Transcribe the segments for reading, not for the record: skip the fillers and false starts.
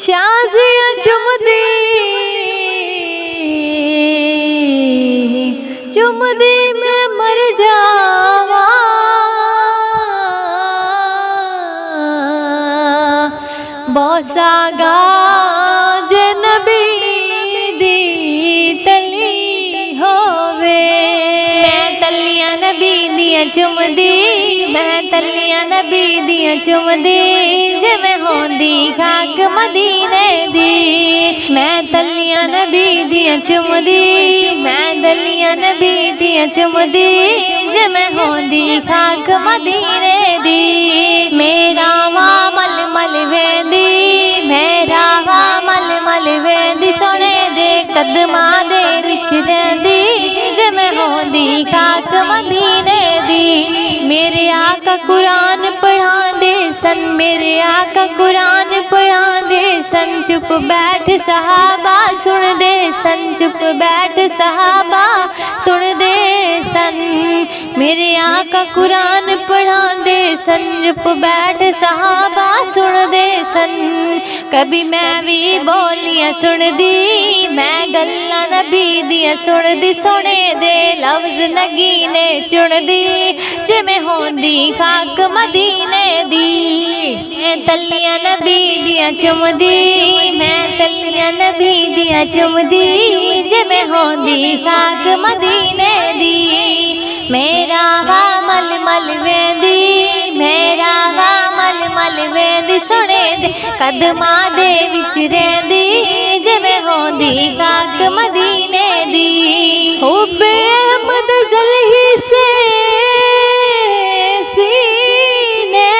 شازیاں چمدی چمدی میں مر جاواں، بوسا گا جے نبی دی تلی ہووے۔ میں تلیاں نبی دیاں چمدی، میں تلیاں نبی دیاں چمدی، جے میں ہوندی خاک مدینے دی۔ میں تلیاں نبی دیاں چمدی، میں تلیاں نبی دیاں چمدی، جے میں ہوندی خاک مدینے دی۔ میرا واں مل مل ویندی، میرا واں مل مل ویندی، سونے دے قدماں دے وچ رہندی، جے میں ہوندی خاک مدینے دی۔ میرے آقا قرآن پڑھاندے سن، میرے آقا قرآن پڑھاندے سن، چپ بیٹھ صحابہ سن دے سن، چپ بیٹھ صحابہ سن دے سن۔ میرے آقا قرآن پڑھاندے سن، چپ بیٹھ صحابہ سن دے سن۔ کبھی میں بھی بولیاں سن دی، میں گلاں نبی دیاں سن دی، سونے دے لفظ نگینے چن دی، جے میں ہوندی خاک مدینے دی۔ میں تلیاں نبی دیاں چمدی، میں تلیاں نبی دیاں چمدی، جے میں ہوندی خاک مدینے دی۔ میرا واں مل مل ویندی، میرا واں مل مل ویندی، سونے دے قدماں دے وچ رہندی، جے میں ہوندی خاک مدینے دی۔ حب احمد زلہی سے سینے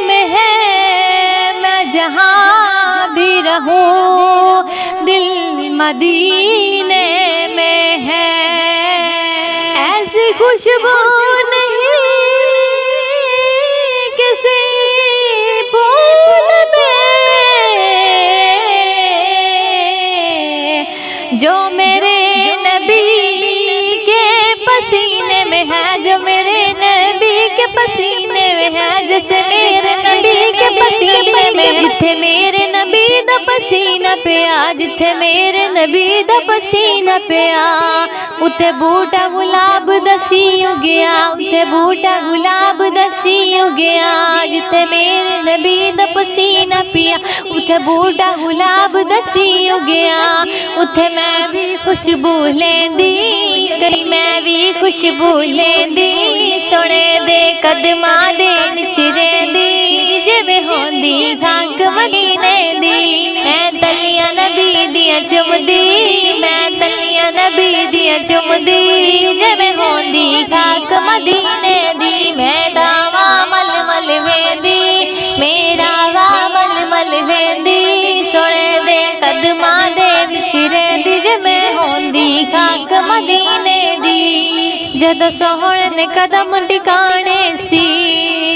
میں ہے، میں جہاں بھی رہوں دل مدینے میں ہے۔ ایسی خوشبو نہیں کسی پھول میں جو میرے نبی کے پسینے میں ہے، جو میرے نبی کے پسینے میں ہے، جیسے میرے نبی کے پسینے میں، جتھے میرے نبی دا پسینہ پیا، جتھے میرے نبی دا پسینہ پیا، اتھے بوٹا گلاب دسی اگیا، اتھے بوٹا گلاب دسی اگیا۔ جتھے میرے نبی دا پسینہ پیا، اتھے بوٹا گلاب دسی اگیا۔ اتھے میں بھی خوشبو لیندی، کئی میں بھی خوشبو لیندی، سونے دے قدماں دے وچ رہندی، جے میں ہوندی خاک مدینے دی۔ میں تلیاں نبی دیاں چمدی، میں تلیاں نبی دیاں چمدی، جے میں ہوندی خاک مدینے دی۔ میرا واں مل مل ویندی، میرا واں مل مل ویندی، سونے دے قدماں دے وچ رہندی، جے میں ہوندی خاک مدینے دی۔ جدوں سوہنے نے قدم ٹکانے سی،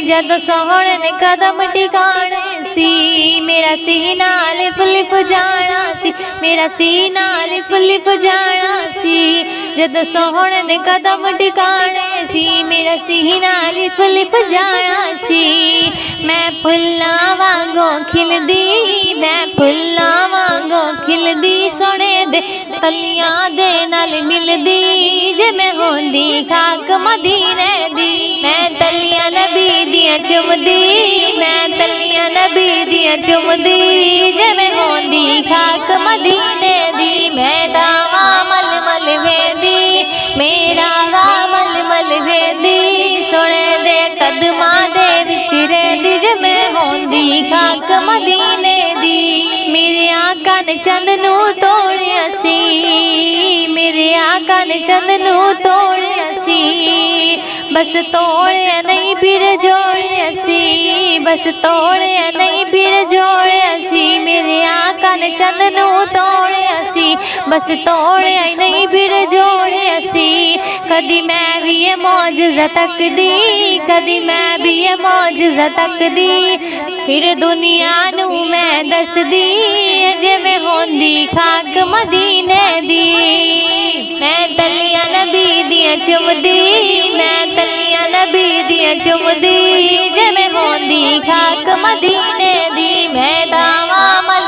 جدوں سوہنے نے قدم ٹکانے سی، میرا سینہ لپ لپ جانا سی، میرا سینہ لپ لپ جانا سی۔ جدوں سوہنے نے قدم ٹکانے سی، میرا سینہ لپ لپ جانا سی۔ میں پھلاں وانگوں کھلدی، میں پھلاں وانگوں کھلدی، سونے دے تلیاں دے نال ملدی، جے میں ہوندی خاک مدینے دی۔ میں تلیاں نبی دیاں چمدی، میں تلیاں نبی دیاں چمدی، جے میں ہوندی خاک مدینے دی۔ میرا واں مل مل ویندی، میرا واں مل مل ویندی، سونے دے قدماں دے وچ رہندی، جے میں ہوندی خاک مدینے دی۔ میرے آقا نے چند نو توڑیا سی، میرے آقا نے چند نو توڑیا سی، بس توڑیا نہیں پھر جوڑیا سی، بس توڑیا نہیں پھر جوڑیا سی۔ میرے آقا نے چند نو توڑیا سی، بس توڑیا ہی نہیں پھر جوڑیا سی۔ کدی میں بھی یہ معجزہ تک دی، کدی میں بھی یہ معجزہ تک دی، پھر دنیا نو میں دس دی، جے میں ہوندی خاک مدینے دی۔ میں تلیاں نبی دیاں چمدی، میں تلیاں نبی دیاں چمدی، جے میں ہوندی خاک مدینے دی۔ میں داواں مل